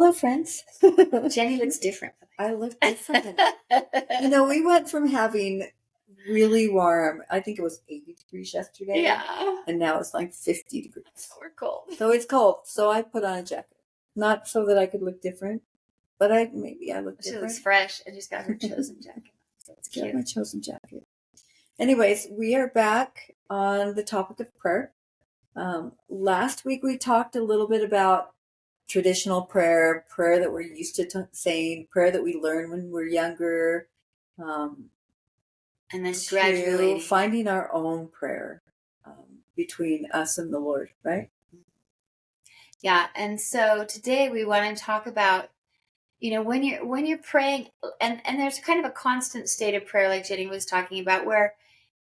Hello, friends. Jenny looks different. I look different. We went from having really warm, I think it was 80 degrees yesterday. Yeah. And now it's like 50 degrees. So we're cold. So it's cold. So I put on a jacket. Not so that I could look different, but maybe I look different. She looks fresh and she's got her chosen jacket. So it's cute. Got my chosen jacket. Anyways, we are back on the topic of prayer. Last week we talked a little bit about traditional prayer that we're used to saying, prayer that we learn when we're younger. And then gradually finding our own prayer between us and the Lord, right? Yeah, and so today we want to talk about, when you're praying, and there's kind of a constant state of prayer, like Jenny was talking about, where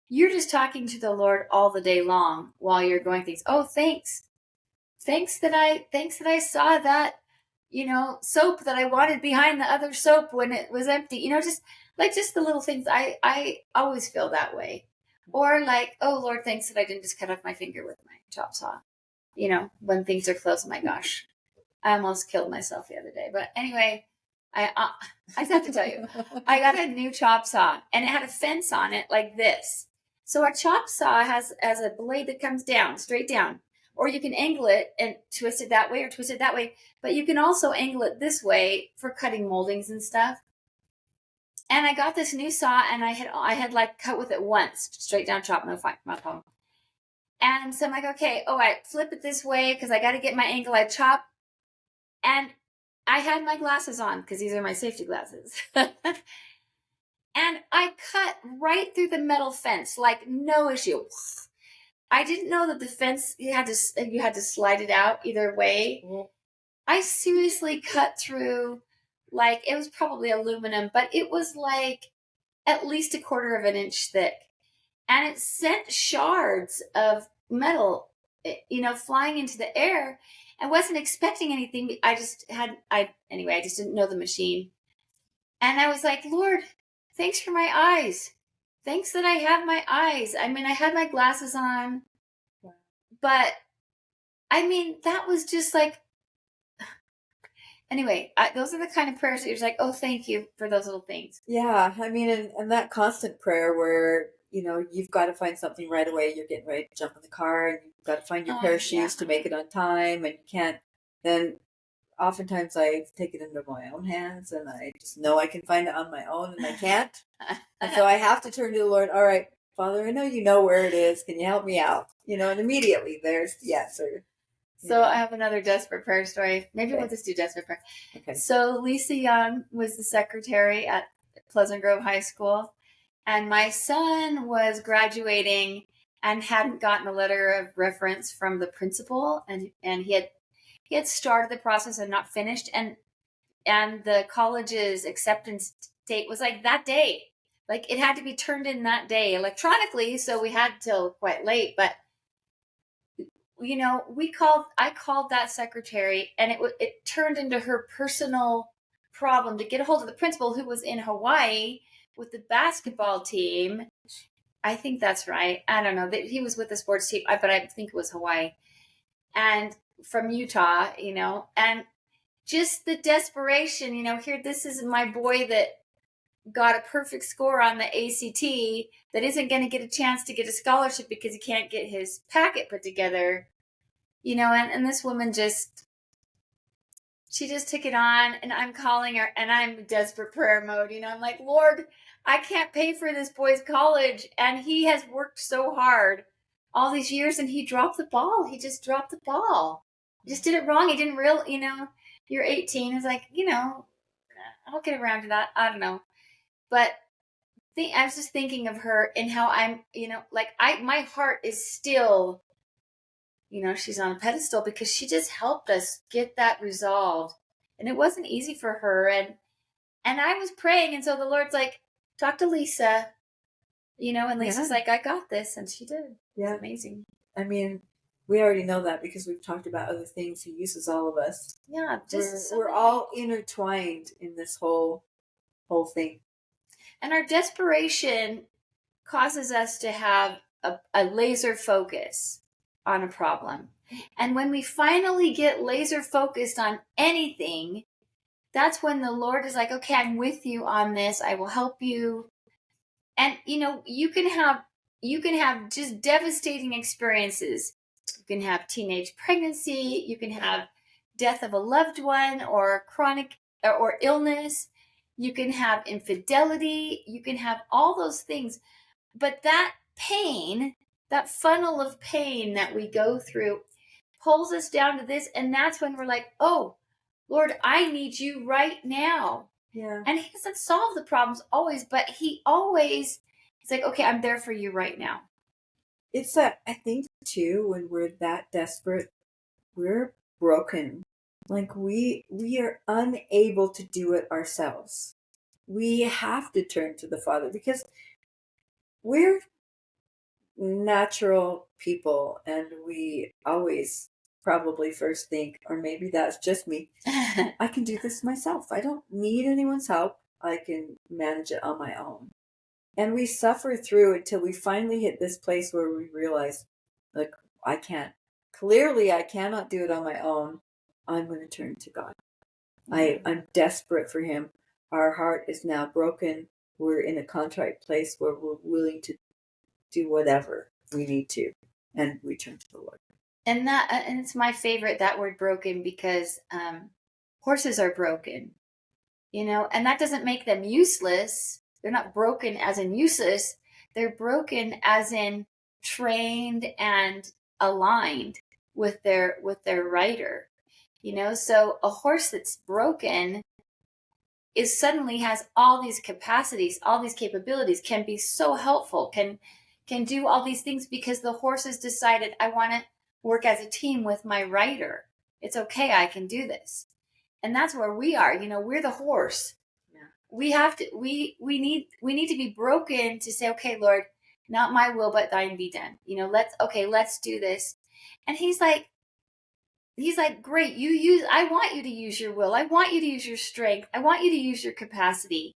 you're just talking to the Lord all the day long while you're going things. Oh, thanks that I saw that, soap that I wanted behind the other soap when it was empty. Just the little things. I always feel that way. Or like, oh Lord, thanks that I didn't just cut off my finger with my chop saw. When things are close. Oh my gosh, I almost killed myself the other day. But anyway, I just have to tell you, I got a new chop saw and it had a fence on it like this. So our chop saw has a blade that comes down, straight down. Or you can angle it and twist it that way or twist it that way. But you can also angle it this way for cutting moldings and stuff. And I got this new saw and I had like cut with it once, straight down chop, no problem. And so I'm like, okay, I flip it this way because I got to get my angle. I chop. And I had my glasses on because these are my safety glasses. And I cut right through the metal fence, like no issue. I didn't know that the fence, you had to slide it out either way. Mm-hmm. I seriously cut through, like, it was probably aluminum, but it was like at least 1/4 of an inch thick. And it sent shards of metal, flying into the air. I wasn't expecting anything. I just didn't know the machine. And I was like, Lord, thanks for my eyes. Thanks that I have my eyes. I mean, I had my glasses on, but I mean, that was just like, anyway, those are the kind of prayers that you're just like, oh, thank you for those little things. Yeah. I mean, and that constant prayer where, you've got to find something right away. You're getting ready to jump in the car and you've got to find your pair of shoes to make it on time and you can't. Then oftentimes I take it into my own hands and I just know I can find it on my own and I can't. And so I have to turn to the Lord. All right, Father, I know you know where it is. Can you help me out? And immediately there's the answer. So I have another desperate prayer story. Maybe we'll just do desperate prayer. Okay. So Lisa Young was the secretary at Pleasant Grove High School. And my son was graduating and hadn't gotten a letter of reference from the principal. And he had started the process and not finished. And the college's acceptance date was like that day. Like it had to be turned in that day electronically. So we had till quite late. But, I called that secretary and it turned into her personal problem to get a hold of the principal who was in Hawaii with the basketball team. I think that's right. I don't know. He was with the sports team, but I think it was Hawaii. And from Utah, and just the desperation, here, this is my boy that got a perfect score on the ACT that isn't going to get a chance to get a scholarship because he can't get his packet put together, and this woman she just took it on and I'm calling her and I'm in desperate prayer mode. I'm like, Lord, I can't pay for this boy's college. And he has worked so hard all these years and he dropped the ball. He just dropped the ball. He just did it wrong. He didn't you're 18. It's like, I'll get around to that. I don't know. But I was just thinking of her and how I'm, my heart is still, she's on a pedestal because she just helped us get that resolved. And it wasn't easy for her. And I was praying. And so the Lord's like, talk to Lisa, and Lisa's like, I got this. And she did. Yeah. It's amazing. I mean, we already know that because we've talked about other things. He uses all of us. Yeah. We're all intertwined in this whole thing. And our desperation causes us to have a laser focus on a problem. And when we finally get laser focused on anything, that's when the Lord is like, okay, I'm with you on this. I will help you. And you can have just devastating experiences. You can have teenage pregnancy, you can have death of a loved one, or chronic or illness, you can have infidelity, you can have all those things. But that pain, that funnel of pain that we go through, pulls us down to this, and that's when we're like, oh Lord, I need you right now. Yeah. And he doesn't solve the problems always, but he's like, okay, I'm there for you right now. It's that, I think too, when we're that desperate, we're broken. Like we are unable to do it ourselves. We have to turn to the Father because we're natural people, and we always probably first think, or maybe that's just me, I can do this myself. I don't need anyone's help. I can manage it on my own. And we suffer through until we finally hit this place where we realize, like, I can't. Clearly, I cannot do it on my own. I'm going to turn to God. I'm desperate for Him. Our heart is now broken. We're in a contrite place where we're willing to do whatever we need to, and we turn to the Lord. And it's my favorite, that word broken, because horses are broken, and that doesn't make them useless. They're not broken as in useless. They're broken as in trained and aligned with their rider. So a horse that's broken is suddenly has all these capacities, all these capabilities, can be so helpful, can do all these things because the horse has decided, I want to work as a team with my rider. It's okay, I can do this. And that's where we are. We're the horse. Yeah. We have to we need to be broken to say, okay, Lord, not my will but thine be done. Let's do this. And he's like, great, I want you to use your will. I want you to use your strength. I want you to use your capacity.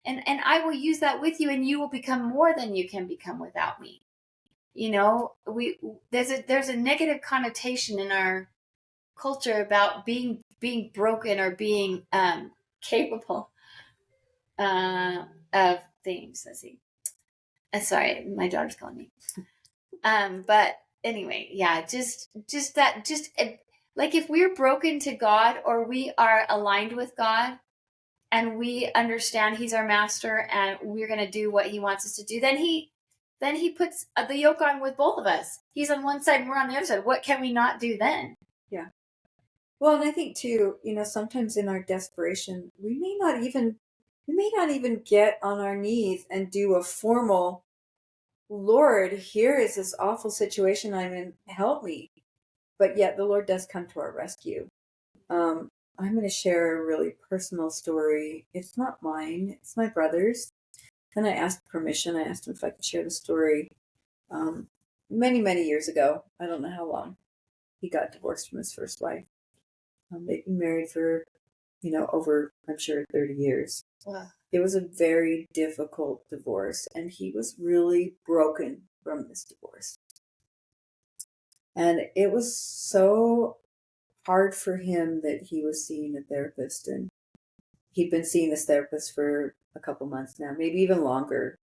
And I will use that with you, and you will become more than you can become without me. There's a negative connotation in our culture about being broken or being capable of things. Let's see. Sorry, my daughter's calling me. But anyway, yeah, just like if we're broken to God, or we are aligned with God, and we understand He's our master and we're going to do what He wants us to do, then He puts the yoke on with both of us. He's on one side and we're on the other side. What can we not do then? Yeah. Well, and I think too, sometimes in our desperation, we may not even get on our knees and do a formal, Lord, here is this awful situation I'm in, help me. But yet the Lord does come to our rescue. I'm going to share a really personal story. It's not mine, it's my brother's. And I asked permission. I asked him if I could share the story. Many, many years ago, I don't know how long, he got divorced from his first wife. They'd been married for, over, I'm sure, 30 years. Wow. It was a very difficult divorce, and he was really broken from this divorce. And it was so hard for him that he was seeing a therapist, and he'd been seeing this therapist for a couple months now, maybe even longer.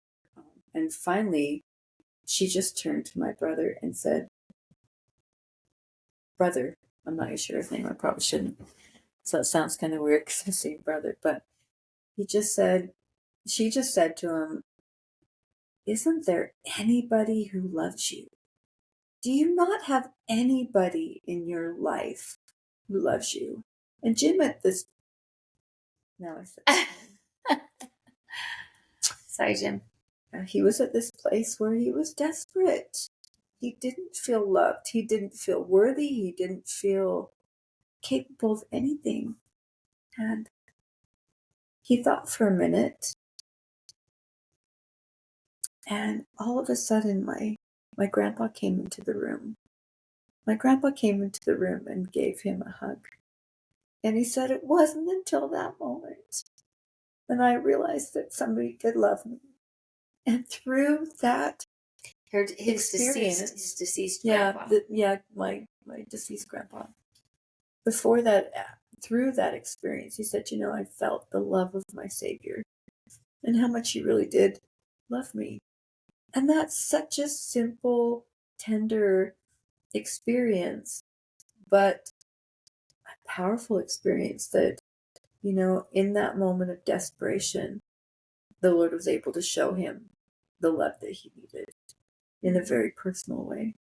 And finally, she just turned to my brother and said, brother, I'm not even sure his name, I probably shouldn't. So it sounds kind of weird because I say brother, but she just said to him, isn't there anybody who loves you? Do you not have anybody in your life who loves you? And Jim at this, now I said, sorry, Jim. He was at this place where he was desperate. He didn't feel loved. He didn't feel worthy. He didn't feel capable of anything. And he thought for a minute, and all of a sudden my grandpa came into the room. My grandpa came into the room and gave him a hug. And he said, it wasn't until that moment that I realized that somebody could love me. And through that His deceased grandpa. My deceased grandpa. Before that, through that experience, he said, I felt the love of my Savior and how much he really did love me. And that's such a simple, tender experience, but a powerful experience that, in that moment of desperation, the Lord was able to show him the love that he needed in a very personal way.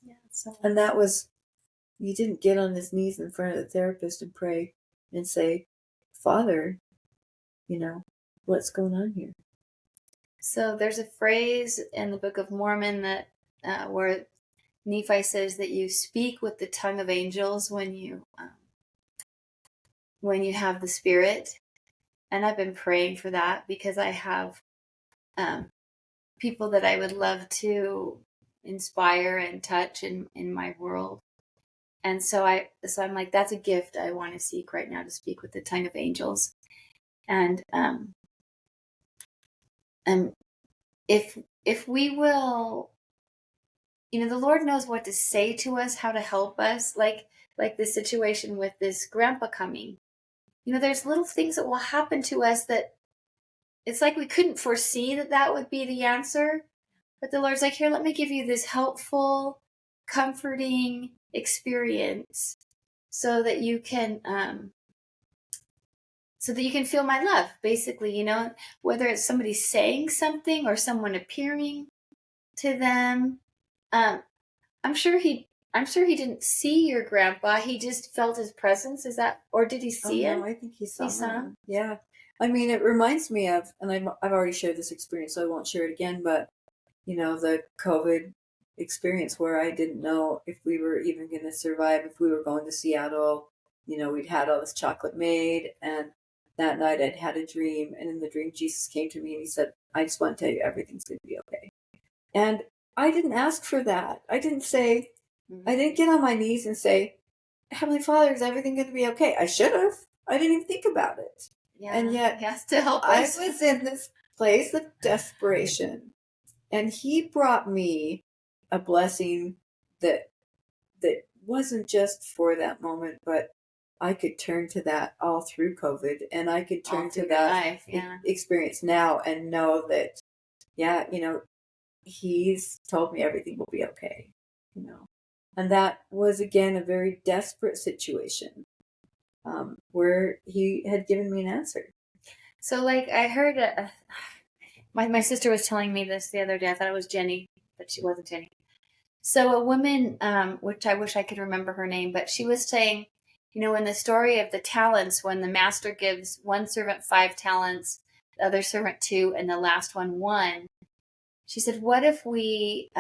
Yeah. So And that was, he didn't get on his knees in front of the therapist and pray and say, Father, what's going on here? So there's a phrase in the Book of Mormon that where Nephi says that you speak with the tongue of angels when you have the Spirit, and I've been praying for that because I have people that I would love to inspire and touch in my world, and so I'm like, that's a gift I want to seek right now, to speak with the tongue of angels, and if we will, the Lord knows what to say to us, how to help us, like this situation with this grandpa coming. There's little things that will happen to us that it's like we couldn't foresee that would be the answer. But the Lord's like, here, let me give you this helpful, comforting experience so that you can feel my love, basically, whether it's somebody saying something or someone appearing to them. I'm sure he didn't see your grandpa. He just felt his presence. Is that, or did he see him? No, I think he saw him. Yeah. I mean, it reminds me of, and I've already shared this experience, so I won't share it again, but, the COVID experience where I didn't know if we were even going to survive, if we were going to Seattle. We'd had all this chocolate made, and that night I'd had a dream, and in the dream Jesus came to me and he said, I just want to tell you everything's going to be okay. And I didn't ask for that. I didn't get on my knees and say, Heavenly Father, is everything going to be okay? I should have. I didn't even think about it. Yeah, and yet, he has to help us. I was in this place of desperation, and he brought me a blessing that wasn't just for that moment, but I could turn to that all through COVID, and I could turn to that experience now and know that, he's told me everything will be okay, And that was, again, a very desperate situation where he had given me an answer. So, I heard my sister was telling me this the other day. I thought it was Jenny, but she wasn't Jenny. So a woman, which I wish I could remember her name, but she was saying, in the story of the talents, when the master gives one servant 5 talents, the other servant 2, and the last one 1, she said, what if we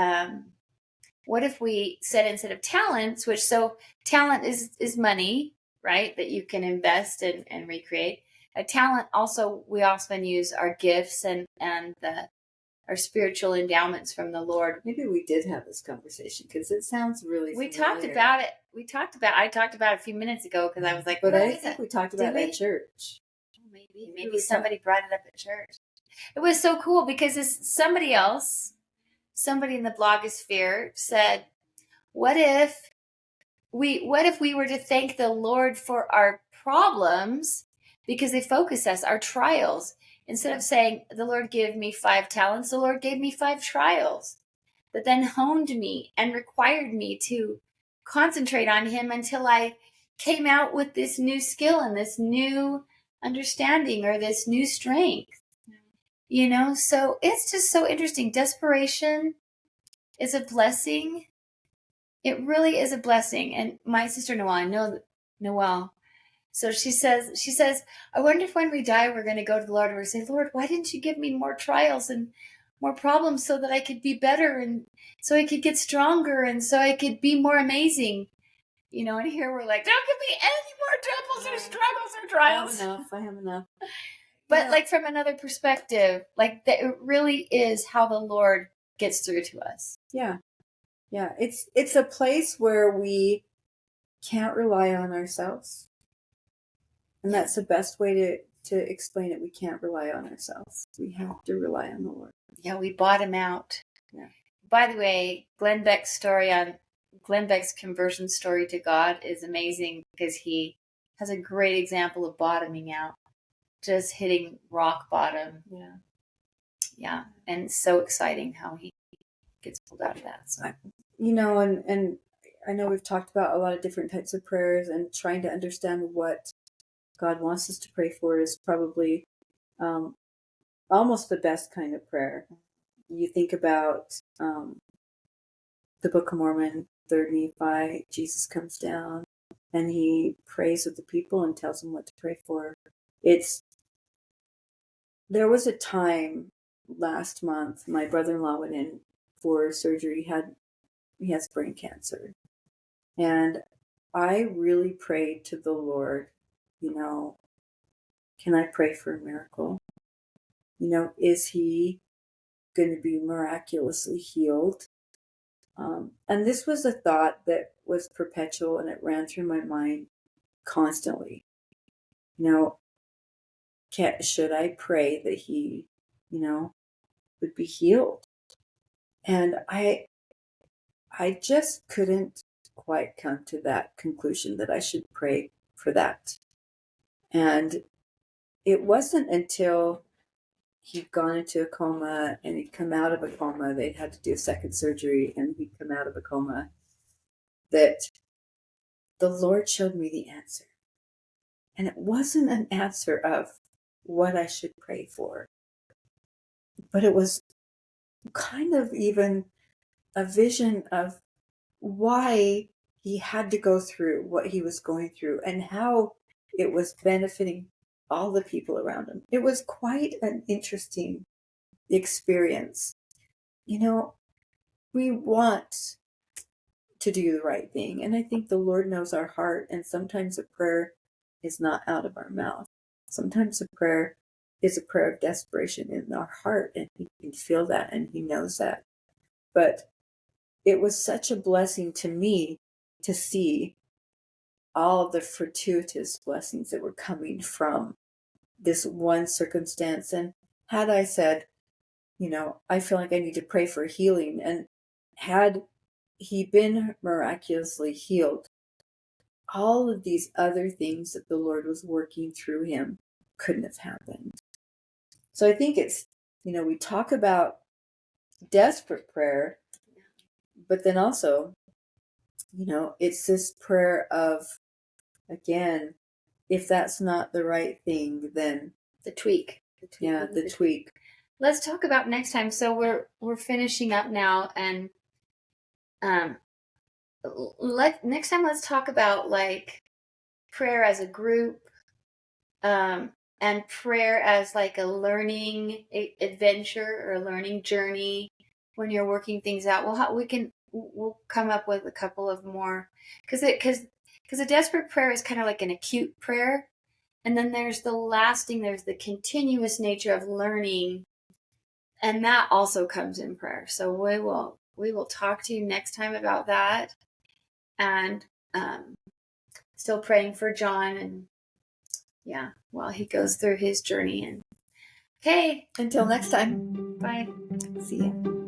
said, instead of talents, which, so talent is money, right, that you can invest and recreate. A talent also, we often use our gifts and our spiritual endowments from the Lord. Maybe we did have this conversation because it sounds really familiar. I talked about it a few minutes ago because I was like, but I think we talked about it at church. Maybe somebody brought it up at church. It was so cool because somebody in the blogosphere said, what if we were to thank the Lord for our problems because they focus us, our trials, instead of saying, the Lord gave me 5 talents, the Lord gave me 5 trials that then honed me and required me to concentrate on him until I came out with this new skill and this new understanding or this new strength. So it's just so interesting. Desperation is a blessing. It really is a blessing. And my sister Noelle, I know Noelle. So she says, I wonder if when we die, we're going to go to the Lord and we're going to say, Lord, why didn't you give me more trials and more problems so that I could be better and so I could get stronger and so I could be more amazing? And here we're like, don't give me any more troubles or struggles or trials. I have enough. But from another perspective, that it really is how the Lord gets through to us. Yeah. Yeah. It's a place where we can't rely on ourselves. And that's the best way to explain it. We can't rely on ourselves. We have to rely on the Lord. Yeah, we bottom out. Yeah. By the way, Glenn Beck's conversion story to God is amazing because he has a great example of bottoming out, just hitting rock bottom. Yeah. Yeah. And so exciting how he gets pulled out of that. So, and I know we've talked about a lot of different types of prayers, and trying to understand what God wants us to pray for is probably almost the best kind of prayer. You think about the Book of Mormon, 3rd Nephi, Jesus comes down and he prays with the people and tells them what to pray for. There was a time last month, my brother-in-law went in for surgery. He has brain cancer. And I really prayed to the Lord, can I pray for a miracle? Is he going to be miraculously healed? And this was a thought that was perpetual, and it ran through my mind constantly. Should I pray that he, would be healed? And I just couldn't quite come to that conclusion that I should pray for that. And it wasn't until he'd gone into a coma and he'd come out of a coma, they'd had to do a second surgery, and he'd come out of a coma, that the Lord showed me the answer. And it wasn't an answer of what I should pray for, but it was kind of even a vision of why he had to go through what he was going through and how it was benefiting all the people around him. It was quite an interesting experience. We want to do the right thing, and I think the Lord knows our heart, and sometimes a prayer is not out of our mouth. Sometimes a prayer is a prayer of desperation in our heart, and he can feel that, and he knows that. But it was such a blessing to me to see all of the fortuitous blessings that were coming from this one circumstance. And had I said, I feel like I need to pray for healing, and had he been miraculously healed, all of these other things that the Lord was working through him couldn't have happened. So I think it's, we talk about desperate prayer, but then also, it's this prayer of, again, if that's not the right thing, then the tweak. The tweak. Let's talk about next time. So we're finishing up now, and next time let's talk about like prayer as a group, and prayer as like a learning adventure or a learning journey when you're working things out. We'll come up with a couple of more, because a desperate prayer is kind of like an acute prayer, and then there's the continuous nature of learning, and that also comes in prayer. So we will talk to you next time about that, and still praying for John, and while he goes through his journey. And okay, until next time, bye. See ya.